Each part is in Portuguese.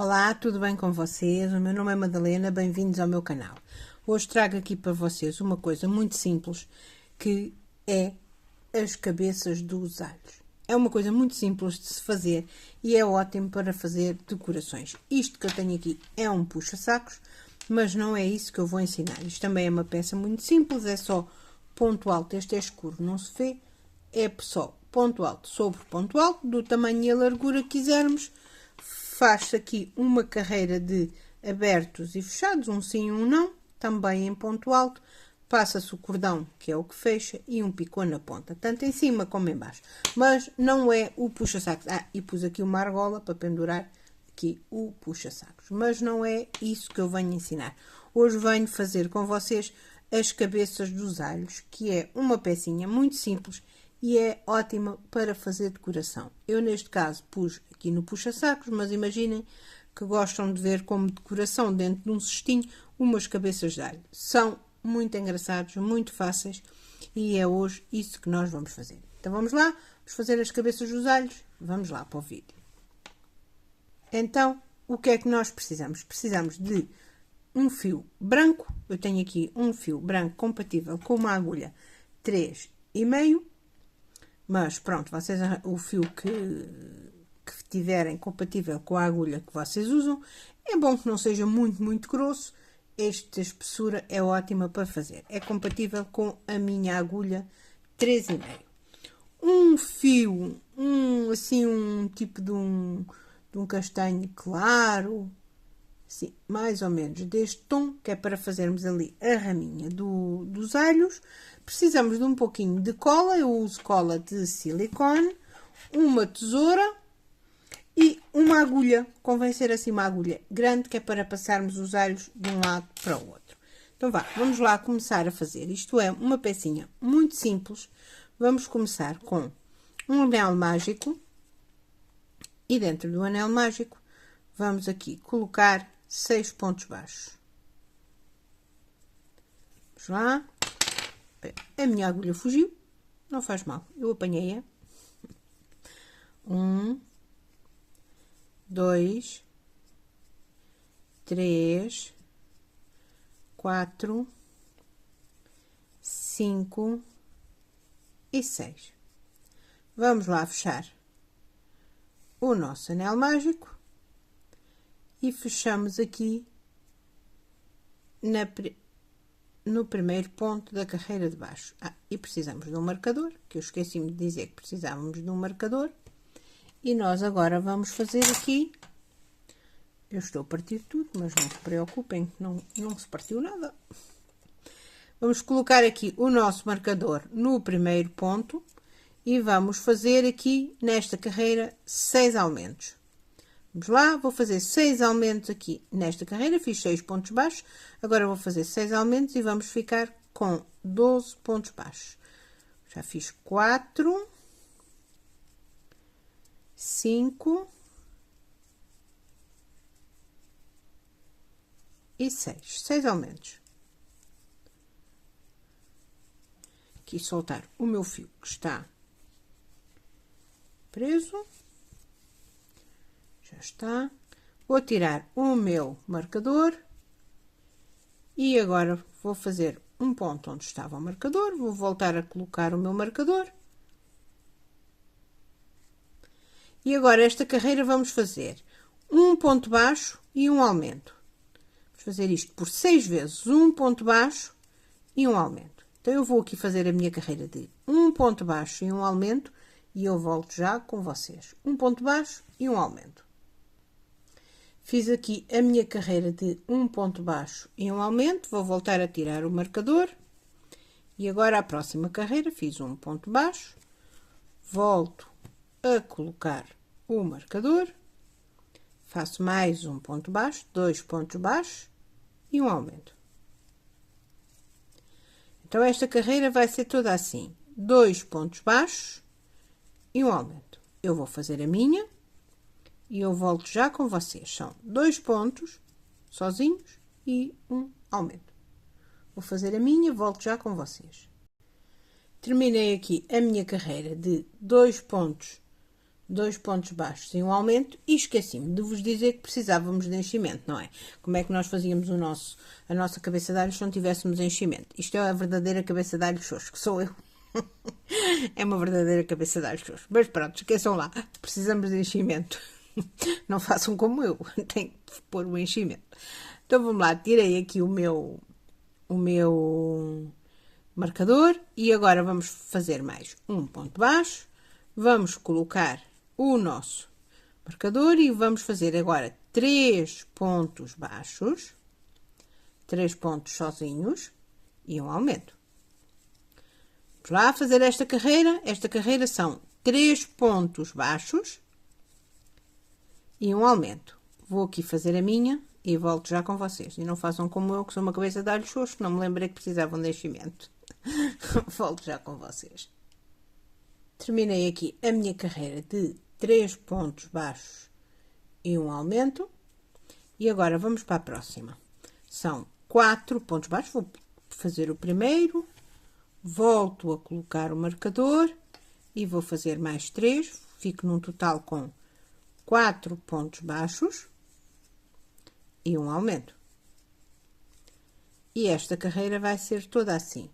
Olá, tudo bem com vocês? O meu nome é Madalena, bem-vindos ao meu canal. Hoje trago aqui para vocês uma coisa muito simples, que é as cabeças dos alhos. É uma coisa muito simples de se fazer e é ótimo para fazer decorações. Isto que eu tenho aqui é um puxa-sacos, mas não é isso que eu vou ensinar. Isto também é uma peça muito simples, é só ponto alto. Este é escuro, não se vê, é só ponto alto sobre ponto alto, do tamanho e a largura que quisermos. Faz-se aqui uma carreira de abertos e fechados, um sim e um não, também em ponto alto. Passa-se o cordão, que é o que fecha, e um picô na ponta, tanto em cima como em baixo. Mas não é o puxa-sacos. E pus aqui uma argola para pendurar aqui o puxa-sacos. Mas não é isso que eu venho ensinar. Hoje venho fazer com vocês as cabeças dos alhos, que é uma pecinha muito simples e é ótima para fazer decoração. Eu, neste caso, pus aqui no puxa-sacos, mas imaginem que gostam de ver como decoração dentro de um cestinho umas cabeças de alho. São muito engraçados, muito fáceis e é hoje isso que nós vamos fazer. Então vamos lá, vamos fazer as cabeças dos alhos. Vamos lá para o vídeo. Então, o que é que nós precisamos? Precisamos de um fio branco. Eu tenho aqui um fio branco compatível com uma agulha 3,5. Mas pronto, vocês, o fio que tiverem compatível com a agulha que vocês usam, é bom que não seja muito grosso. Esta espessura é ótima para fazer. É compatível com a minha agulha 3,5. Um fio, assim, um tipo de um castanho claro, assim, mais ou menos deste tom, que é para fazermos ali a raminha dos alhos. Precisamos de um pouquinho de cola, eu uso cola de silicone, uma tesoura e uma agulha. Convém ser assim uma agulha grande, que é para passarmos os alhos de um lado para o outro. Então vá, vamos lá começar a fazer. Isto é uma pecinha muito simples. Vamos começar com um anel mágico e dentro do anel mágico vamos aqui colocar 6 pontos baixos. Vamos lá. A minha agulha fugiu, não faz mal, eu apanhei-a. 1, 2, 3, 4, 5 e 6. Vamos lá fechar o nosso anel mágico e fechamos aqui no primeiro ponto da carreira de baixo. E precisamos de um marcador, que eu esqueci-me de dizer que precisávamos de um marcador. E nós agora vamos fazer aqui, eu estou a partir tudo, mas não se preocupem, não se partiu nada. Vamos colocar aqui o nosso marcador no primeiro ponto e vamos fazer aqui nesta carreira 6 aumentos. Vamos lá, vou fazer 6 aumentos aqui nesta carreira, fiz 6 pontos baixos, agora vou fazer 6 aumentos e vamos ficar com 12 pontos baixos. Já fiz 4, 5 e 6. 6 aumentos. Aqui soltar o meu fio que está preso. Já está. Vou tirar o meu marcador e agora vou fazer um ponto onde estava o marcador. Vou voltar a colocar o meu marcador. E agora esta carreira vamos fazer um ponto baixo e um aumento. Vamos fazer isto por 6 vezes, um ponto baixo e um aumento. Então eu vou aqui fazer a minha carreira de um ponto baixo e um aumento e eu volto já com vocês. Um ponto baixo e um aumento. Fiz aqui a minha carreira de um ponto baixo e um aumento, vou voltar a tirar o marcador. E agora a próxima carreira fiz um ponto baixo, volto a colocar o marcador, faço mais um ponto baixo, 2 pontos baixos e um aumento. Então esta carreira vai ser toda assim, 2 pontos baixos e um aumento. Eu vou fazer a minha e eu volto já com vocês. São 2 pontos sozinhos e um aumento. Vou fazer a minha, volto já com vocês. Terminei aqui a minha carreira de 2 pontos 2 pontos baixos e um aumento, e esqueci-me de vos dizer que precisávamos de enchimento, não é? Como é que nós fazíamos a nossa cabeça de alho se não tivéssemos enchimento? Isto é a verdadeira cabeça de alho xoxo, que sou eu. É uma verdadeira cabeça de alho xoxo. Mas pronto, esqueçam lá, precisamos de enchimento. Não façam como eu, tenho que pôr o enchimento. Então vamos lá, tirei aqui o meu marcador e agora vamos fazer mais um ponto baixo. Vamos colocar o nosso marcador e vamos fazer agora 3 pontos baixos, 3 pontos sozinhos e um aumento. Vamos lá fazer esta carreira. Esta carreira são 3 pontos baixos e um aumento. Vou aqui fazer a minha e volto já com vocês. E não façam como eu, que sou uma cabeça de alho xoxo, não me lembrei que precisavam de enchimento. Volto já com vocês. Terminei aqui a minha carreira de 3 pontos baixos e um aumento. E agora vamos para a próxima. São 4 pontos baixos. Vou fazer o primeiro. Volto a colocar o marcador. E vou fazer mais 3. Fico num total com 4 pontos baixos e um aumento. E esta carreira vai ser toda assim.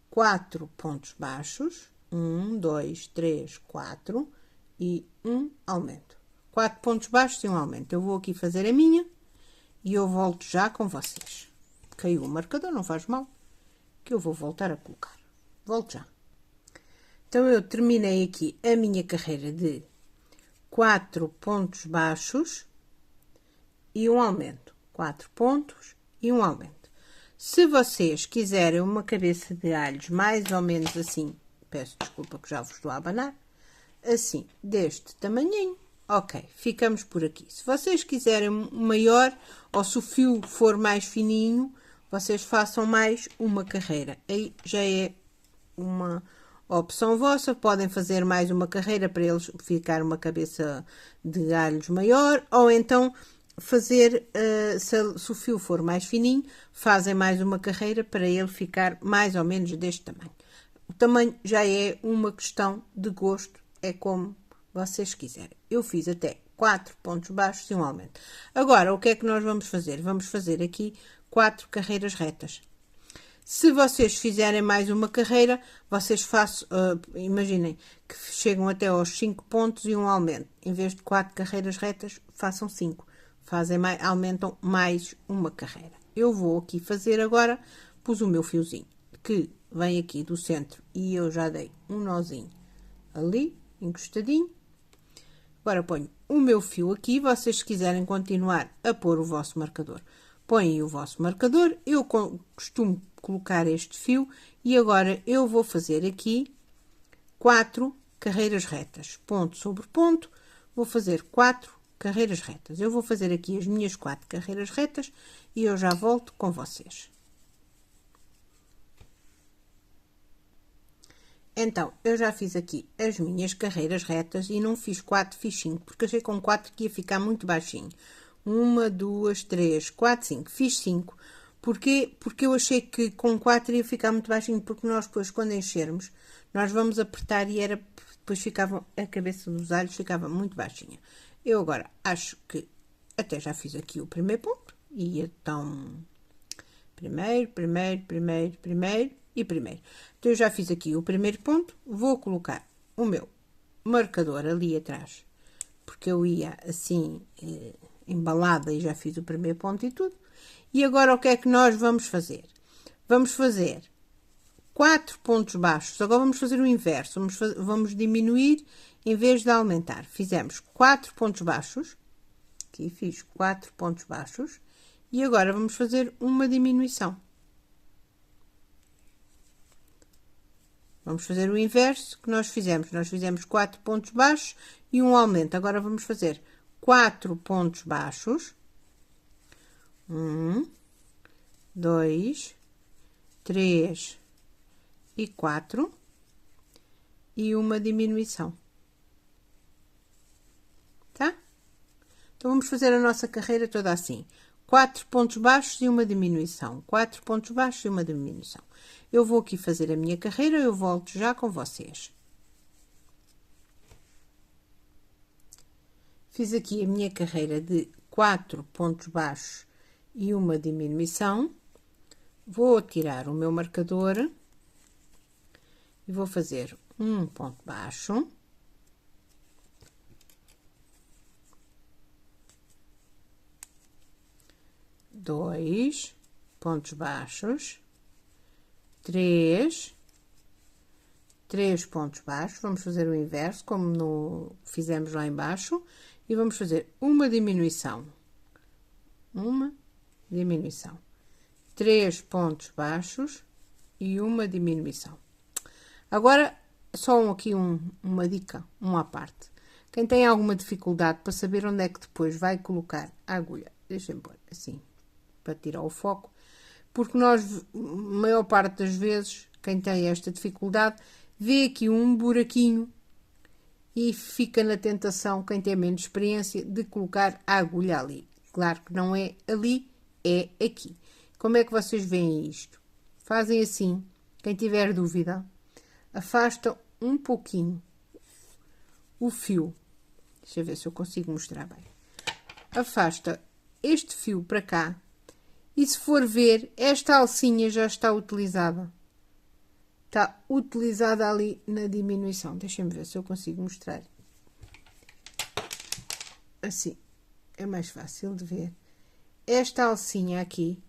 4 pontos baixos. 1, 2, 3, 4 e um aumento. 4 pontos baixos e um aumento. Eu vou aqui fazer a minha e eu volto já com vocês. Caiu o marcador, não faz mal, que eu vou voltar a colocar. Volto já. Então, eu terminei aqui a minha carreira de 4 pontos baixos e um aumento. 4 pontos e um aumento. Se vocês quiserem uma cabeça de alhos mais ou menos assim, peço desculpa que já vos estou a abanar, assim, deste tamanhinho, ok, ficamos por aqui. Se vocês quiserem maior, ou se o fio for mais fininho, vocês façam mais uma carreira. Aí já é uma opção vossa, podem fazer mais uma carreira para eles ficar uma cabeça de alhos maior, ou então fazer, se o fio for mais fininho, fazem mais uma carreira para ele ficar mais ou menos deste tamanho. O tamanho já é uma questão de gosto, é como vocês quiserem. Eu fiz até 4 pontos baixos e um aumento. Agora, o que é que nós vamos fazer? Vamos fazer aqui 4 carreiras retas. Se vocês fizerem mais uma carreira, vocês façam, imaginem que chegam até aos 5 pontos e um aumento. Em vez de 4 carreiras retas, façam 5. Aumentam mais uma carreira. Eu vou aqui fazer agora, pus o meu fiozinho, que vem aqui do centro e eu já dei um nozinho ali, encostadinho. Agora ponho o meu fio aqui, vocês se quiserem continuar a pôr o vosso marcador, põem o vosso marcador. Eu costumo colocar este fio e agora eu vou fazer aqui 4 carreiras retas, ponto sobre ponto, vou fazer 4 carreiras retas. Eu vou fazer aqui as minhas 4 carreiras retas e eu já volto com vocês. Então, eu já fiz aqui as minhas carreiras retas e não fiz 4, fiz 5, porque achei com 4 que ia ficar muito baixinho. 1, 2, 3, 4, 5. Fiz 5. Porquê? Porque eu achei que com 4 ia ficar muito baixinho, porque nós depois, quando enchermos, nós vamos apertar e depois ficava, a cabeça dos alhos ficava muito baixinha. Eu agora acho que até já fiz aqui o primeiro ponto, e então, primeiro e primeiro. Então, eu já fiz aqui o primeiro ponto, vou colocar o meu marcador ali atrás, porque eu ia assim, embalada, e já fiz o primeiro ponto e tudo. E agora, o que é que nós vamos fazer? Vamos fazer 4 pontos baixos, agora vamos fazer o inverso, vamos diminuir em vez de aumentar. Fizemos 4 pontos baixos, aqui fiz 4 pontos baixos, e agora vamos fazer uma diminuição. Vamos fazer o inverso que nós fizemos. Nós fizemos 4 pontos baixos e um aumento. Agora vamos fazer 4 pontos baixos. 1, 2, 3 e 4. E uma diminuição. Tá? Então, vamos fazer a nossa carreira toda assim. 4 pontos baixos e uma diminuição. 4 pontos baixos e uma diminuição. Eu vou aqui fazer a minha carreira, eu volto já com vocês. Fiz aqui a minha carreira de 4 pontos baixos e uma diminuição. Vou tirar o meu marcador e vou fazer um ponto baixo, dois pontos baixos, três pontos baixos. Vamos fazer o inverso, como fizemos lá embaixo, e vamos fazer uma diminuição, três pontos baixos e uma diminuição. Agora, só aqui uma dica, uma à parte. Quem tem alguma dificuldade para saber onde é que depois vai colocar a agulha, deixem-me pôr assim, para tirar o foco, porque nós, maior parte das vezes, quem tem esta dificuldade, vê aqui um buraquinho e fica na tentação, quem tem menos experiência, de colocar a agulha ali. Claro que não é ali, é aqui. Como é que vocês veem isto? Fazem assim, quem tiver dúvida, afasta um pouquinho o fio. Deixa eu ver se eu consigo mostrar bem. Afasta este fio para cá e, se for ver, esta alcinha já está utilizada. Está utilizada ali na diminuição. Deixem-me ver se eu consigo mostrar. Assim, é mais fácil de ver. Esta alcinha aqui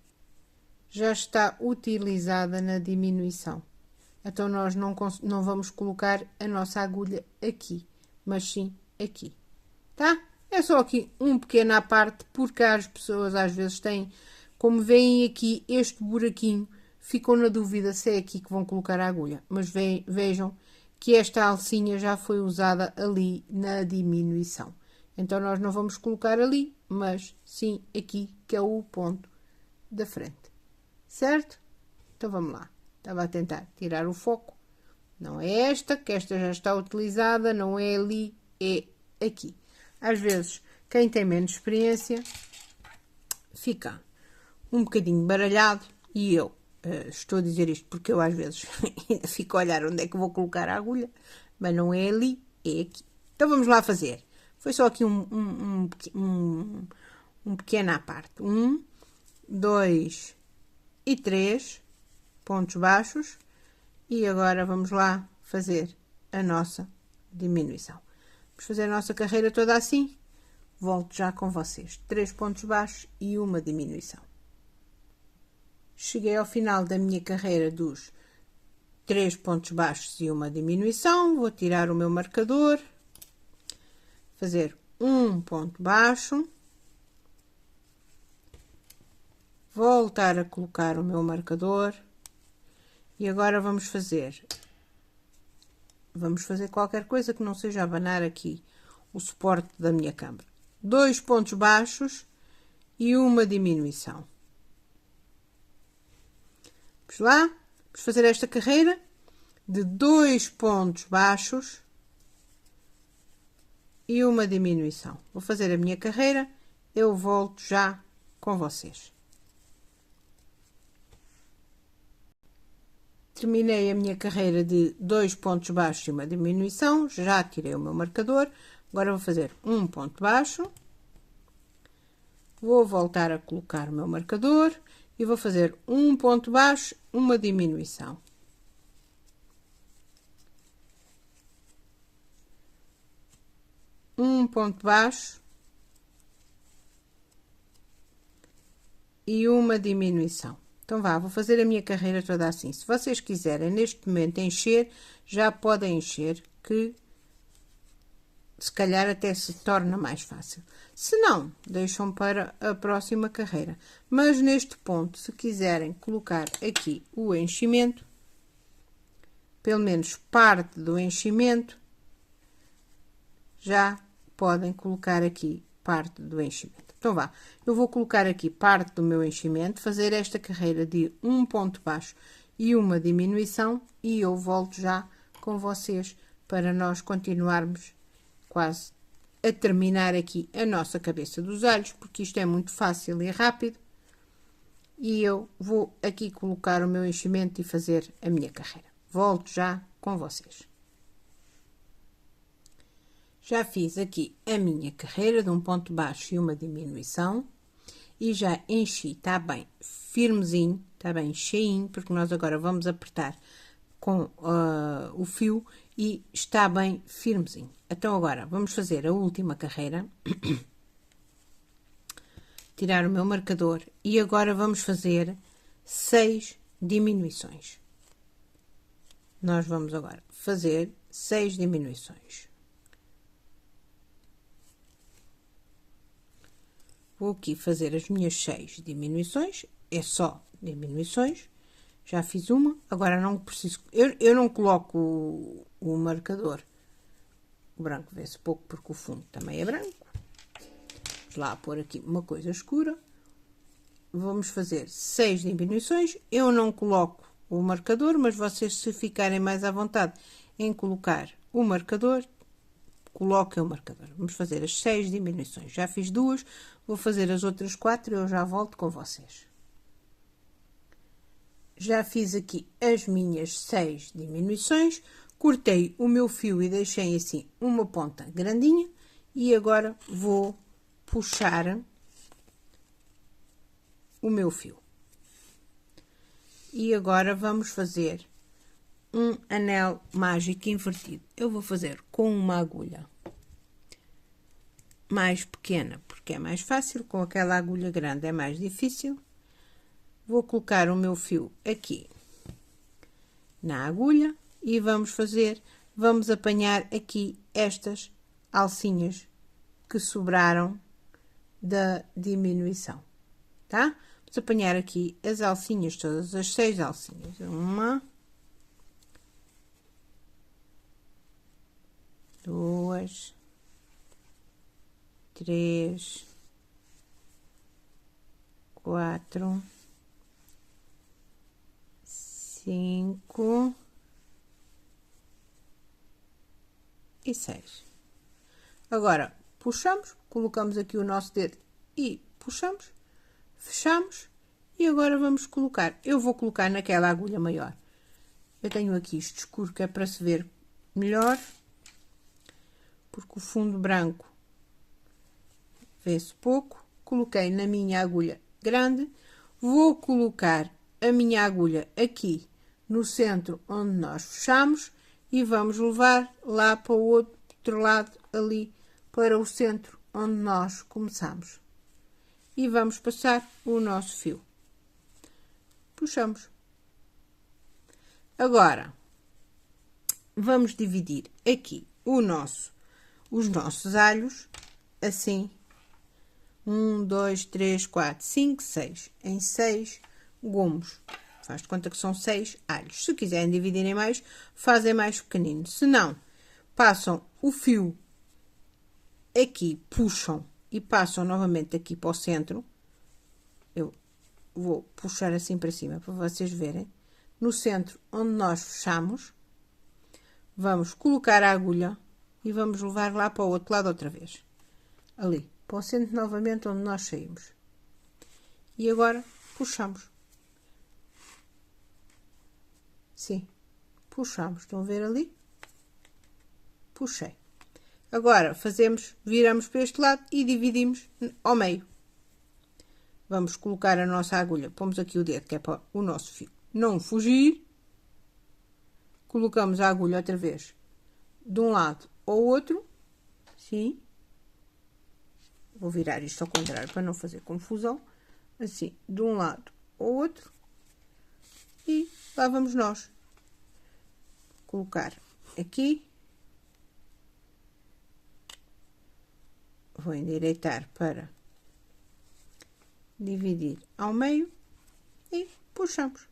já está utilizada na diminuição. Então, nós não vamos colocar a nossa agulha aqui, mas sim aqui. Tá? É só aqui um pequeno à parte, porque as pessoas às vezes têm, como veem aqui este buraquinho, ficam na dúvida se é aqui que vão colocar a agulha. Mas vejam que esta alcinha já foi usada ali na diminuição. Então, nós não vamos colocar ali, mas sim aqui, que é o ponto da frente. Certo? Então, vamos lá. Estava a tentar tirar o foco. Não é esta, que esta já está utilizada, não é ali, é aqui. Às vezes, quem tem menos experiência, fica um bocadinho baralhado, e eu estou a dizer isto porque eu às vezes ainda fico a olhar onde é que vou colocar a agulha, mas não é ali, é aqui. Então, vamos lá fazer. Foi só aqui um pequeno à parte. 1, 2 e 3 pontos baixos. E agora vamos lá fazer a nossa diminuição. Vamos fazer a nossa carreira toda assim. Volto já com vocês. 3 pontos baixos e uma diminuição. Cheguei ao final da minha carreira dos 3 pontos baixos e uma diminuição. Vou tirar o meu marcador. Fazer um ponto baixo. Voltar a colocar o meu marcador. E agora vamos fazer qualquer coisa que não seja abanar aqui o suporte da minha câmara. 2 pontos baixos e uma diminuição. Vamos lá, vamos fazer esta carreira de 2 pontos baixos e uma diminuição. Vou fazer a minha carreira, eu volto já com vocês. Terminei a minha carreira de 2 pontos baixos e uma diminuição, já tirei o meu marcador. Agora vou fazer um ponto baixo, vou voltar a colocar o meu marcador e vou fazer um ponto baixo, uma diminuição. Um ponto baixo e uma diminuição. Então, vou fazer a minha carreira toda assim. Se vocês quiserem, neste momento, encher, já podem encher, que se calhar até se torna mais fácil. Se não, deixam para a próxima carreira. Mas, neste ponto, se quiserem colocar aqui o enchimento, pelo menos parte do enchimento, já podem colocar aqui parte do enchimento. Então, eu vou colocar aqui parte do meu enchimento, fazer esta carreira de um ponto baixo e uma diminuição, e eu volto já com vocês para nós continuarmos quase a terminar aqui a nossa cabeça dos alhos, porque isto é muito fácil e rápido. E eu vou aqui colocar o meu enchimento e fazer a minha carreira. Volto já com vocês. Já fiz aqui a minha carreira de um ponto baixo e uma diminuição. E já enchi, está bem firmezinho, está bem cheinho, porque nós agora vamos apertar com o fio e está bem firmezinho. Então agora vamos fazer a última carreira. Tirar o meu marcador e agora vamos fazer 6 diminuições. Nós vamos agora fazer 6 diminuições. Vou aqui fazer as minhas 6 diminuições, é só diminuições. Já fiz uma, agora não preciso, eu não coloco o marcador. O branco vê-se pouco porque o fundo também é branco. Vamos lá pôr aqui uma coisa escura. Vamos fazer 6 diminuições. Eu não coloco o marcador, mas vocês, se ficarem mais à vontade em colocar o marcador, coloquem o marcador. Vamos fazer as 6 diminuições. Já fiz 2, vou fazer as outras 4 e eu já volto com vocês. Já fiz aqui as minhas 6 diminuições, cortei o meu fio e deixei assim uma ponta grandinha e agora vou puxar o meu fio. E agora vamos fazer um anel mágico invertido. Eu vou fazer com uma agulha mais pequena, porque é mais fácil, com aquela agulha grande é mais difícil. Vou colocar o meu fio aqui na agulha e vamos apanhar aqui estas alcinhas que sobraram da diminuição, tá? Vamos apanhar aqui as alcinhas todas, as 6 alcinhas. 1, 2, 3, 4, 5 e 6. Agora, puxamos, colocamos aqui o nosso dedo e puxamos, fechamos e agora vamos colocar. Eu vou colocar naquela agulha maior. Eu tenho aqui isto escuro que é para se ver melhor, porque o fundo branco vê-se pouco. Coloquei na minha agulha grande, vou colocar a minha agulha aqui no centro onde nós fechamos e vamos levar lá para o outro lado, ali para o centro onde nós começamos. E vamos passar o nosso fio. Puxamos. Agora, vamos dividir aqui os nossos alhos, assim, 1, 2, 3, 4, 5, 6, em 6 gomos. Faz de conta que são 6 alhos. Se quiserem dividir em mais, fazem mais pequenino. Se não, passam o fio aqui, puxam e passam novamente aqui para o centro. Eu vou puxar assim para cima para vocês verem. No centro onde nós fechamos, vamos colocar a agulha e vamos levar lá para o outro lado outra vez. Ali, para o centro novamente onde nós saímos. E agora puxamos. Sim, puxamos. Estão a ver ali? Puxei. Agora viramos para este lado e dividimos ao meio. Vamos colocar a nossa agulha, pomos aqui o dedo, que é para o nosso fio não fugir. Colocamos a agulha outra vez de um lado ao outro, sim. Vou virar isto ao contrário para não fazer confusão. Assim, de um lado ao outro. E lá vamos nós. Colocar aqui. Vou endireitar para dividir ao meio e puxamos,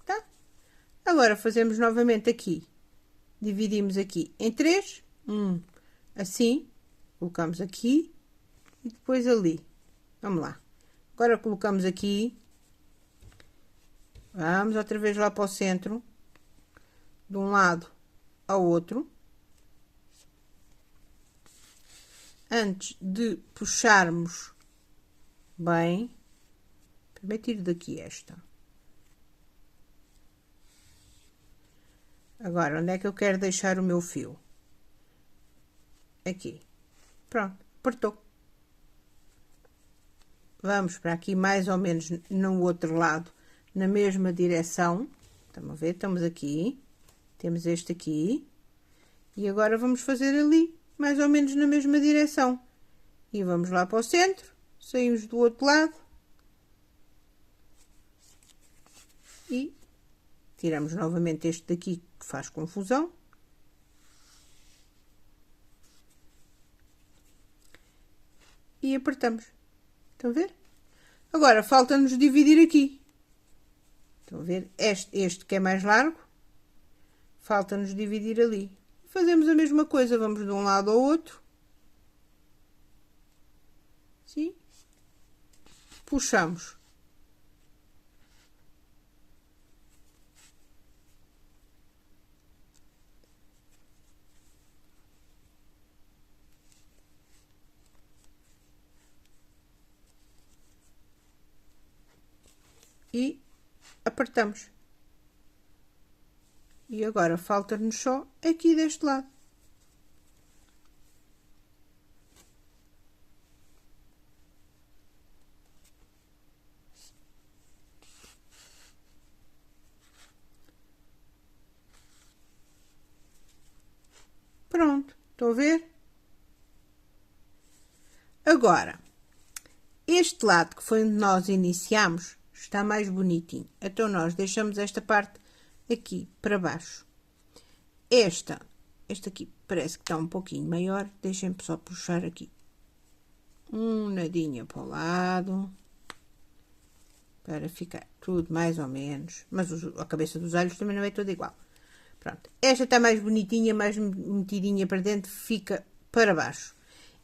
tá? Agora fazemos novamente aqui, dividimos aqui em 3, assim, colocamos aqui e depois ali. Vamos lá. Agora colocamos aqui, vamos outra vez lá para o centro, de um lado ao outro. Antes de puxarmos bem, primeiro tiro daqui esta. Agora, onde é que eu quero deixar o meu fio? aqui. Pronto, apertou. Vamos para aqui mais ou menos no outro lado, na mesma direção. Estão a ver? Estamos aqui. Temos este aqui. E agora vamos fazer ali, mais ou menos na mesma direção. E vamos lá para o centro. Saímos do outro lado. E tiramos novamente este daqui que faz confusão. E apertamos. Estão a ver? Agora, falta-nos dividir aqui. Estão a ver? Este que é mais largo. Falta-nos dividir ali. Fazemos a mesma coisa. Vamos de um lado ao outro. Sim. Puxamos. E apertamos. E agora falta-nos só aqui deste lado. Pronto, estão a ver? Agora, este lado que foi onde nós iniciamos está mais bonitinho. Então, nós deixamos esta parte aqui para baixo. Este aqui parece que está um pouquinho maior. Deixem-me só puxar aqui um nadinho para o lado. Para ficar tudo mais ou menos. Mas a cabeça dos olhos também não é toda igual. Pronto. Esta está mais bonitinha, mais metidinha para dentro. Fica para baixo.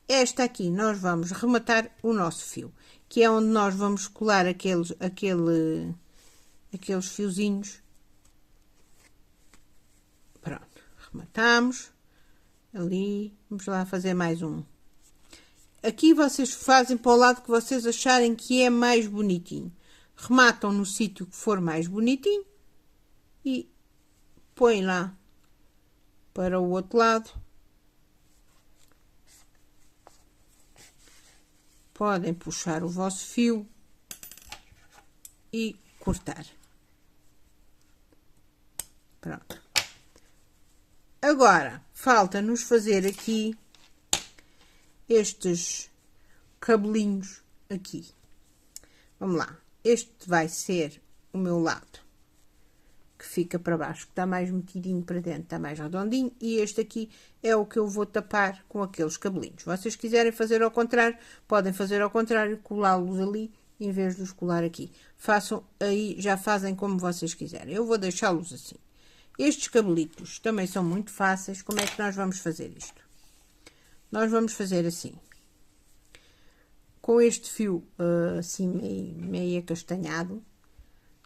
Esta aqui nós vamos rematar o nosso fio. Que é onde nós vamos colar aqueles fiozinhos. Pronto. Rematamos. Ali. Vamos lá fazer mais um. Aqui vocês fazem para o lado que vocês acharem que é mais bonitinho. Rematam no sítio que for mais bonitinho. E põem lá para o outro lado. Podem puxar o vosso fio e cortar. Pronto. Agora, falta-nos fazer aqui estes cabelinhos aqui. Vamos lá. Este vai ser o meu lado, que fica para baixo, que está mais metidinho para dentro, está mais redondinho. E este aqui é o que eu vou tapar com aqueles cabelinhos. Vocês quiserem fazer ao contrário, podem fazer ao contrário, colá-los ali, em vez de os colar aqui. Façam aí, já fazem como vocês quiserem. Eu vou deixá-los assim. Estes cabelitos também são muito fáceis. Como é que nós vamos fazer isto? Nós vamos fazer assim. Com este fio assim meio acastanhado,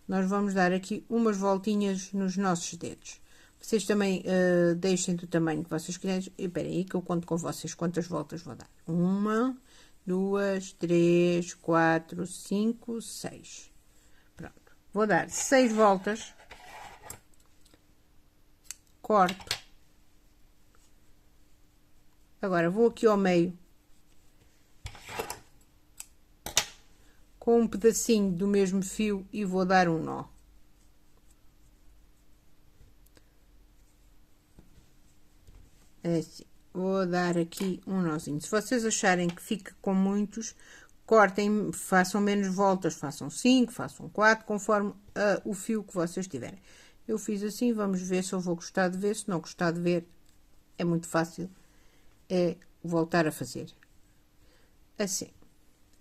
nós vamos dar aqui umas voltinhas nos nossos dedos. Vocês também deixem do tamanho que vocês quiserem. Espera aí que eu conto com vocês quantas voltas vou dar. 1, 2, 3, 4, 5, 6. Pronto. Vou dar 6 voltas. Corto. Agora vou aqui ao meio. Com um pedacinho do mesmo fio e vou dar um nó. Assim, vou dar aqui um nozinho. Se vocês acharem que fica com muitos, cortem, façam menos voltas, façam 5, façam 4, conforme o fio que vocês tiverem. Eu fiz assim, vamos ver se eu vou gostar de ver. Se não gostar de ver, é muito fácil, é voltar a fazer. Assim.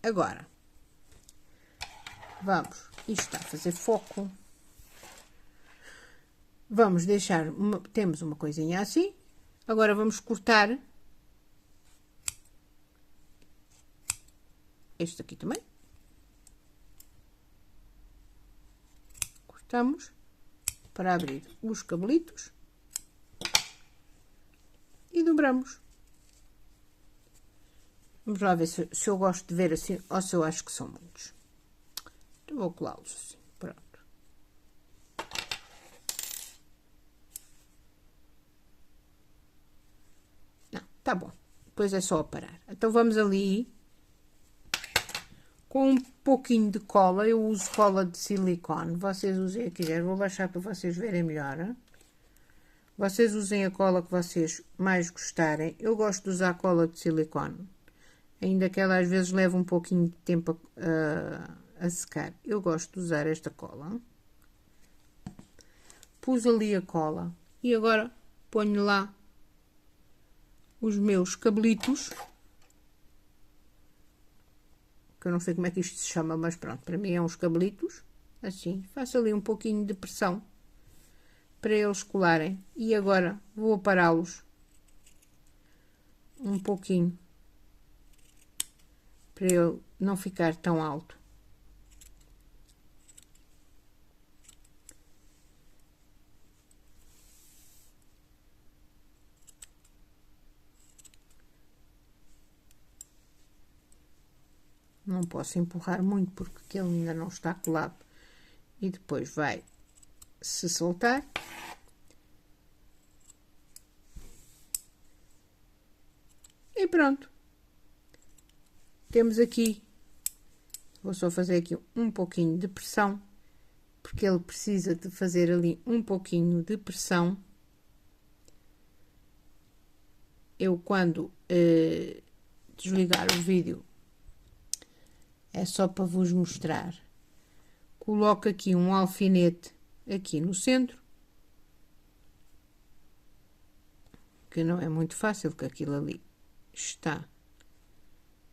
Agora. Vamos, isto está a fazer foco. Vamos deixar, temos uma coisinha assim. Agora vamos cortar este aqui também. Cortamos para abrir os cabelitos e dobramos. Vamos lá ver se eu gosto de ver assim ou se eu acho que são muitos. Então, vou colá-los assim, pronto. Não, tá bom. depois é só aparar. Então vamos ali com um pouquinho de cola. Eu uso cola de silicone, vocês usem a que quiser. Vou baixar para vocês verem melhor. Vocês usem a cola que vocês mais gostarem. Eu gosto de usar cola de silicone, ainda que ela às vezes leve um pouquinho de tempo a secar. Eu gosto de usar esta cola. Pus ali a cola e agora ponho lá os meus cabelitos, que eu não sei como é que isto se chama, mas pronto, para mim é uns cabelitos, assim. Faço ali um pouquinho de pressão para eles colarem e agora vou apará-los um pouquinho para ele não ficar tão alto. Não posso empurrar muito porque ele ainda não está colado e depois vai se soltar. E pronto. Temos aqui, vou só fazer aqui um pouquinho de pressão, porque ele precisa de fazer ali um pouquinho de pressão. Eu quando desligar o vídeo, é só para vos mostrar. Coloco aqui um alfinete aqui no centro, que não é muito fácil, porque aquilo ali está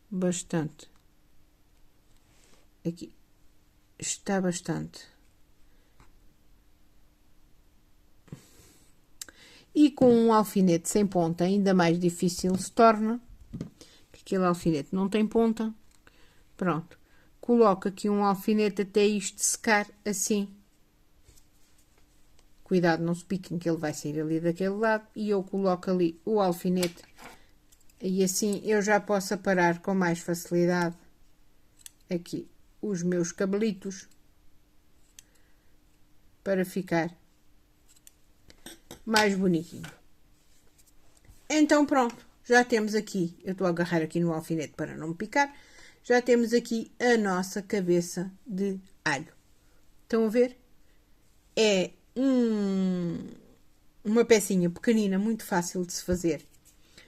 bastante, aqui está bastante, e com um alfinete sem ponta ainda mais difícil se torna, que aquele alfinete não tem ponta. Pronto, coloco aqui um alfinete até isto secar assim. Cuidado, não se piquem que ele vai sair ali daquele lado. E eu coloco ali o alfinete e assim eu já posso aparar com mais facilidade aqui os meus cabelitos para ficar mais bonitinho. Então pronto, já temos aqui, eu estou a agarrar aqui no alfinete para não me picar, já temos aqui a nossa cabeça de alho. Estão a ver? É uma pecinha pequenina, muito fácil de se fazer,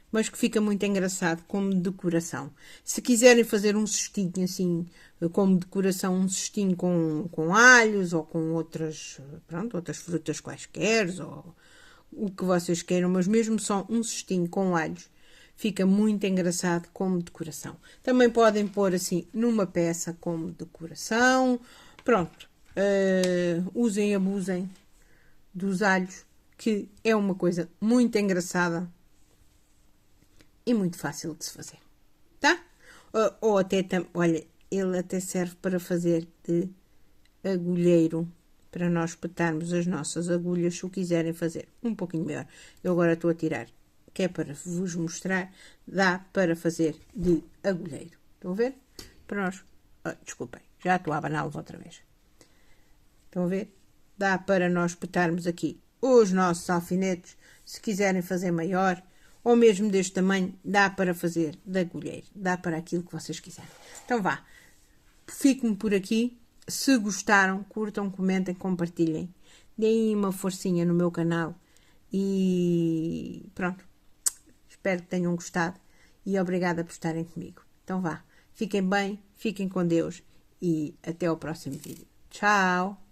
mas que fica muito engraçado como decoração. Se quiserem fazer um cestinho assim, como decoração, um cestinho com alhos ou com outras, pronto, outras frutas quaisquer, ou o que vocês queiram, mas mesmo só um cestinho com alhos, fica muito engraçado como decoração. Também podem pôr assim numa peça como decoração. Pronto, usem e abusem dos alhos, que é uma coisa muito engraçada e muito fácil de se fazer, tá? Ou até, olha, ele até serve para fazer de agulheiro, para nós espetarmos as nossas agulhas, se o quiserem fazer um pouquinho maior. Eu agora estou a tirar, que é para vos mostrar, dá para fazer de agulheiro. Estão a ver? Para nós, desculpem, já estou a abaná-los outra vez. Estão a ver? Dá para nós espetarmos aqui os nossos alfinetes, se quiserem fazer maior, ou mesmo deste tamanho, dá para fazer de agulheiro, dá para aquilo que vocês quiserem. Então vá, fiquem por aqui. Se gostaram, curtam, comentem, compartilhem, deem uma forcinha no meu canal e pronto. Espero que tenham gostado e obrigada por estarem comigo. Então vá, fiquem bem, fiquem com Deus e até ao próximo vídeo. Tchau!